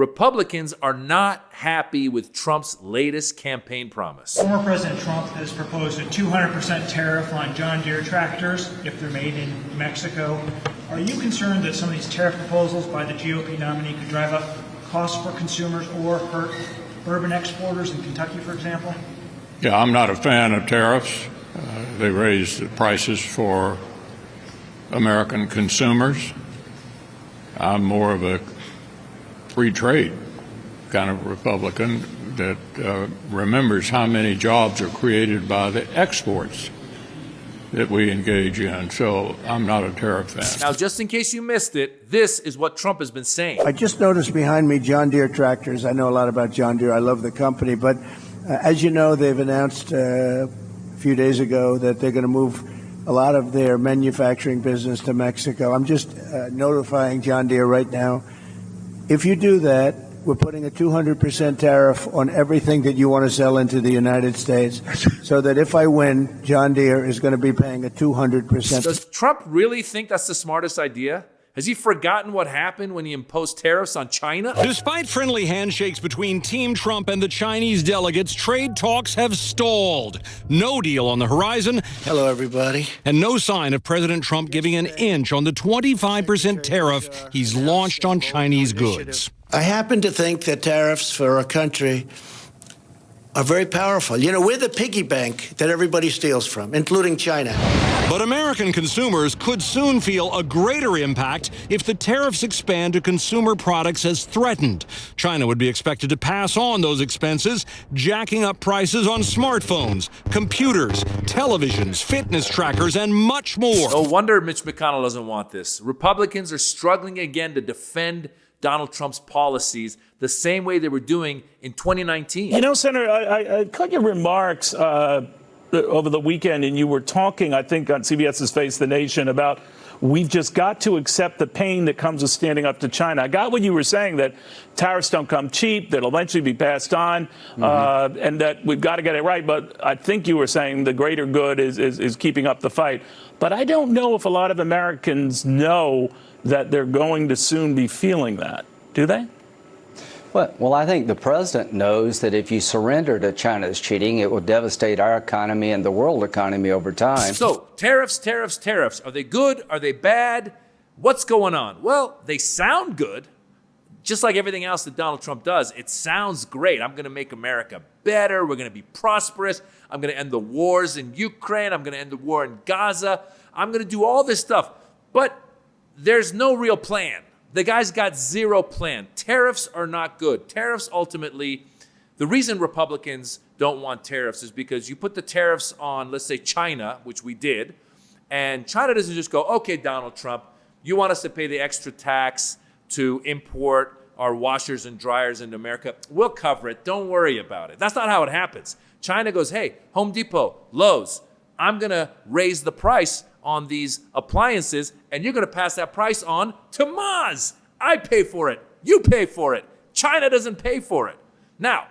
Republicans are not happy with Trump's latest campaign promise. Former President Trump has proposed a 200% tariff on John Deere tractors if they're made in Mexico. Are you concerned that some of these tariff proposals by the GOP nominee could drive up costs for consumers or hurt urban exporters in Kentucky, for example? Yeah, I'm not a fan of tariffs. They raise the prices for American consumers. I'm more of a free trade kind of Republican that remembers how many jobs are created by the exports that we engage in. So I'm not a tariff fan. Now, just in case you missed it, this is what Trump has been saying. I just noticed behind me John Deere tractors. I know a lot about John Deere. I love the company. But as you know, they've announced a few days ago that they're going to move a lot of their manufacturing business to Mexico. I'm just notifying John Deere right now. If you do that, we're putting a 200% tariff on everything that you want to sell into the United States, so that if I win, John Deere is going to be paying a 200%. Does Trump really think that's the smartest idea? Has he forgotten what happened when he imposed tariffs on China? Despite friendly handshakes between Team Trump and the Chinese delegates, trade talks have stalled. No deal on the horizon. Hello, everybody. And no sign of President Trump giving an inch on the 25% tariff he's launched on Chinese goods. I happen to think that tariffs for a country are very powerful. You know, we're the piggy bank that everybody steals from, including China. But American consumers could soon feel a greater impact if the tariffs expand to consumer products as threatened. China would be expected to pass on those expenses, jacking up prices on smartphones, computers, televisions, fitness trackers, and much more. No wonder Mitch McConnell doesn't want this. Republicans are struggling again to defend Donald Trump's policies the same way they were doing in 2019. You know, Senator, I caught your remarks over the weekend, and you were talking, I think, on CBS's Face the Nation about we've just got to accept the pain that comes with standing up to China. I got what you were saying, that tariffs don't come cheap, that'll eventually be passed on, and that we've got to get it right. But I think you were saying the greater good is keeping up the fight. But I don't know if a lot of Americans know that they're going to soon be feeling that. Do they? Well, I think the president knows that if you surrender to China's cheating, it will devastate our economy and the world economy over time. So, tariffs. Are they good? Are they bad? What's going on? Well, they sound good. Just like everything else that Donald Trump does, it sounds great. I'm going to make America better. We're going to be prosperous. I'm going to end the wars in Ukraine. I'm going to end the war in Gaza. I'm going to do all this stuff. But there's no real plan. The guy's got zero plan. Tariffs are not good. Tariffs, ultimately, the reason Republicans don't want tariffs is because you put the tariffs on, let's say, China, which we did, and China doesn't just go, okay, Donald Trump, you want us to pay the extra tax to import our washers and dryers into America? We'll cover it. Don't worry about it. That's not how it happens. China goes, hey, Home Depot, Lowe's, I'm going to raise the price on these appliances, and you're going to pass that price on to Maz. I pay for it. You pay for it. China doesn't pay for it. Now,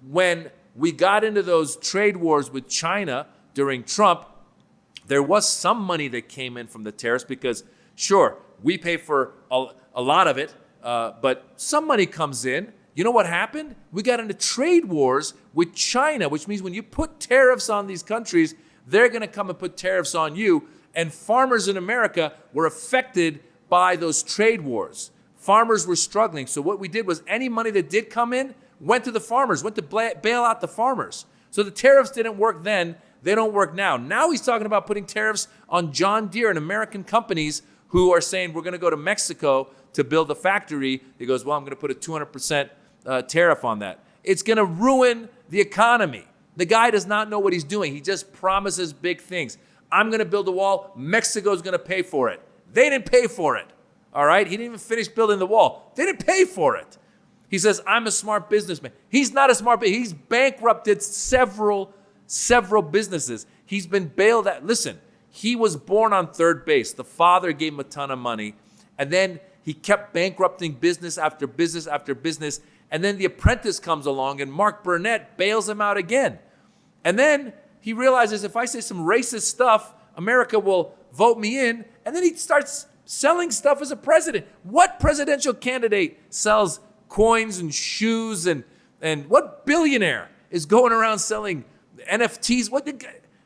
when we got into those trade wars with China during Trump, there was some money that came in from the tariffs because, sure, we pay for a lot of it, but some money comes in. You know what happened? We got into trade wars with China, which means when you put tariffs on these countries, they're going to come and put tariffs on you. And farmers in America were affected by those trade wars. Farmers were struggling. So what we did was any money that did come in went to the farmers, went to bail out the farmers. So the tariffs didn't work then. They don't work now. Now he's talking about putting tariffs on John Deere and American companies who are saying, we're going to go to Mexico to build a factory. He goes, well, I'm going to put a 200% tariff on that. It's going to ruin the economy. The guy does not know what he's doing. He just promises big things. I'm going to build a wall. Mexico's going to pay for it. They didn't pay for it. All right? He didn't even finish building the wall. They didn't pay for it. He says, I'm a smart businessman. He's not a smart businessman. He's bankrupted several businesses. He's been bailed out. Listen, he was born on third base. The father gave him a ton of money. And then he kept bankrupting business after business after business. And then The Apprentice comes along and Mark Burnett bails him out again. And then he realizes if I say some racist stuff, America will vote me in. And then he starts selling stuff as a president. What presidential candidate sells coins and shoes and what billionaire is going around selling NFTs?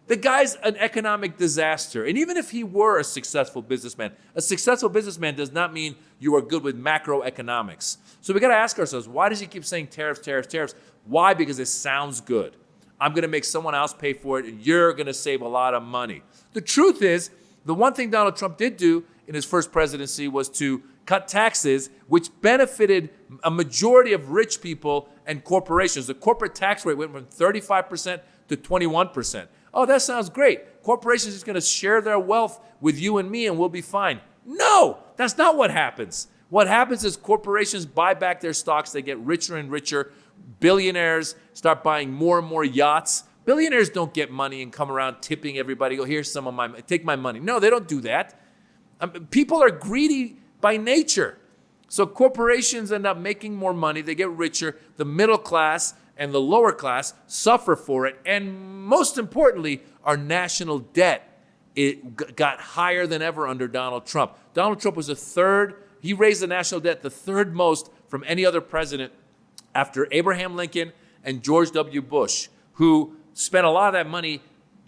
The guy's an economic disaster. And even if he were a successful businessman does not mean you are good with macroeconomics. So we got to ask ourselves, why does he keep saying tariffs, tariffs, tariffs? Why? Because it sounds good. I'm going to make someone else pay for it, and you're going to save a lot of money. The truth is, the one thing Donald Trump did do in his first presidency was to cut taxes, which benefited a majority of rich people and corporations. The corporate tax rate went from 35% to 21%. Oh, that sounds great. Corporations are just going to share their wealth with you and me and we'll be fine. No, that's not what happens. What happens is corporations buy back their stocks. They get richer and richer. Billionaires start buying more and more yachts. Billionaires don't get money and come around tipping everybody. Go, here's some of my, take my money. No, they don't do that. People are greedy by nature. So corporations end up making more money. They get richer. The middle class and the lower class suffer for it. And most importantly, our national debt, it got higher than ever under Donald Trump. Donald Trump was he raised the national debt the third most from any other president after Abraham Lincoln and George W. Bush, who spent a lot of that money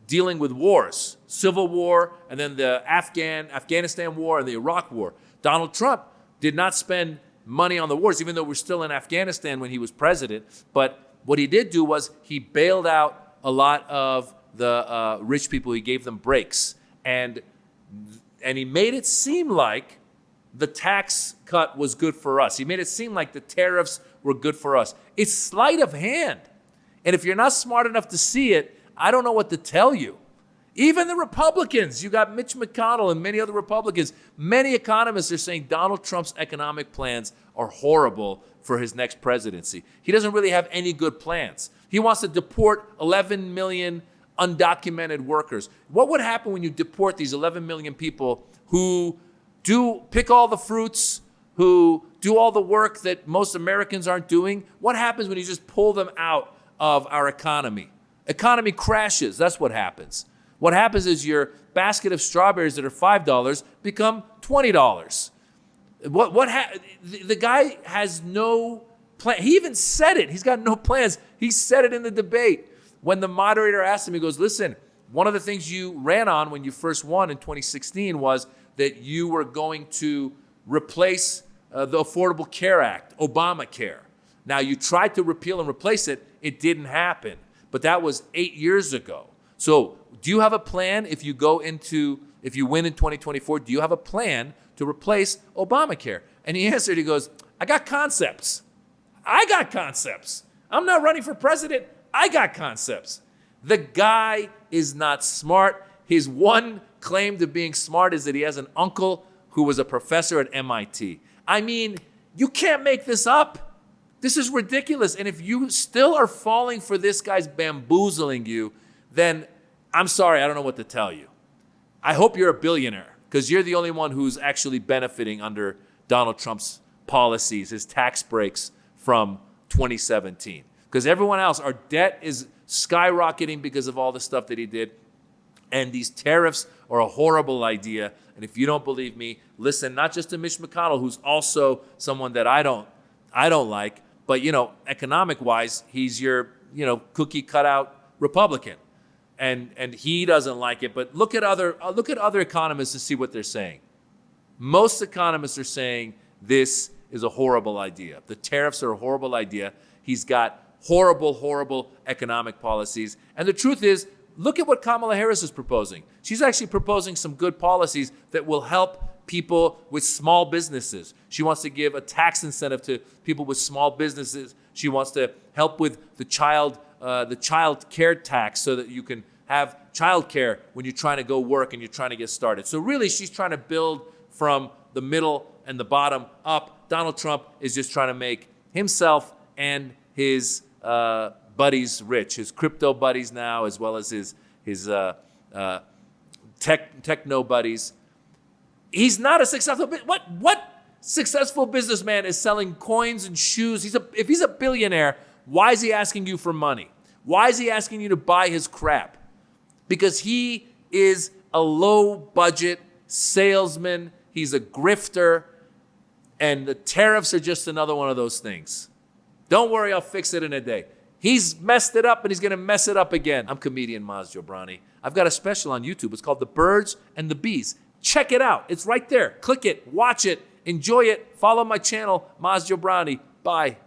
dealing with wars, Civil War, and then the Afghanistan War and the Iraq War. Donald Trump did not spend money on the wars, even though we're still in Afghanistan when he was president. But what he did do was he bailed out a lot of the rich people. He gave them breaks. And he made it seem like the tax cut was good for us. He made it seem like the tariffs were good for us. It's sleight of hand. And if you're not smart enough to see it, I don't know what to tell you. Even the Republicans, you got Mitch McConnell and many other Republicans, many economists are saying Donald Trump's economic plans are horrible for his next presidency. He doesn't really have any good plans. He wants to deport 11 million undocumented workers. What would happen when you deport these 11 million people who pick all the fruits, who do all the work that most Americans aren't doing? What happens when you just pull them out of our economy? Economy crashes. That's what happens. What happens is your basket of strawberries that are $5 become $20. The guy has no plan. He even said it. He's got no plans. He said it in the debate. When the moderator asked him, he goes, listen, one of the things you ran on when you first won in 2016 was that you were going to replace the Affordable Care Act, Obamacare. Now, you tried to repeal and replace it. It didn't happen. But that was 8 years ago. So do you have a plan if you win in 2024, do you have a plan to replace Obamacare? And he answered, he goes, I got concepts. I'm not running for president. I got concepts. The guy is not smart. His one claim to being smart is that he has an uncle who was a professor at MIT. I mean, you can't make this up. This is ridiculous. And if you still are falling for this guy's bamboozling you, then I'm sorry, I don't know what to tell you. I hope you're a billionaire because you're the only one who's actually benefiting under Donald Trump's policies, his tax breaks from 2017. Because everyone else, our debt is skyrocketing because of all the stuff that he did. And these tariffs are a horrible idea. And if you don't believe me, listen not just to Mitch McConnell, who's also someone that I don't like, but economic-wise, he's your cookie cutout Republican, and he doesn't like it. But look at other economists to see what they're saying. Most economists are saying this is a horrible idea. The tariffs are a horrible idea. He's got horrible economic policies. And the truth is, look at what Kamala Harris is proposing. She's actually proposing some good policies that will help people with small businesses. She wants to give a tax incentive to people with small businesses. She wants to help with the child care tax so that you can have child care when you're trying to go work and you're trying to get started. So really, she's trying to build from the middle and the bottom up. Donald Trump is just trying to make himself and his buddies rich, his crypto buddies now, as well as his techno buddies. He's not a successful. What successful businessman is selling coins and shoes? If he's a billionaire, why is he asking you for money? Why is he asking you to buy his crap? Because he is a low budget salesman. He's a grifter. And the tariffs are just another one of those things. Don't worry, I'll fix it in a day. He's messed it up and he's going to mess it up again. I'm comedian Maz Jobrani. I've got a special on YouTube. It's called The Birds and the Bees. Check it out. It's right there. Click it, watch it, enjoy it. Follow my channel, Maz Jobrani. Bye.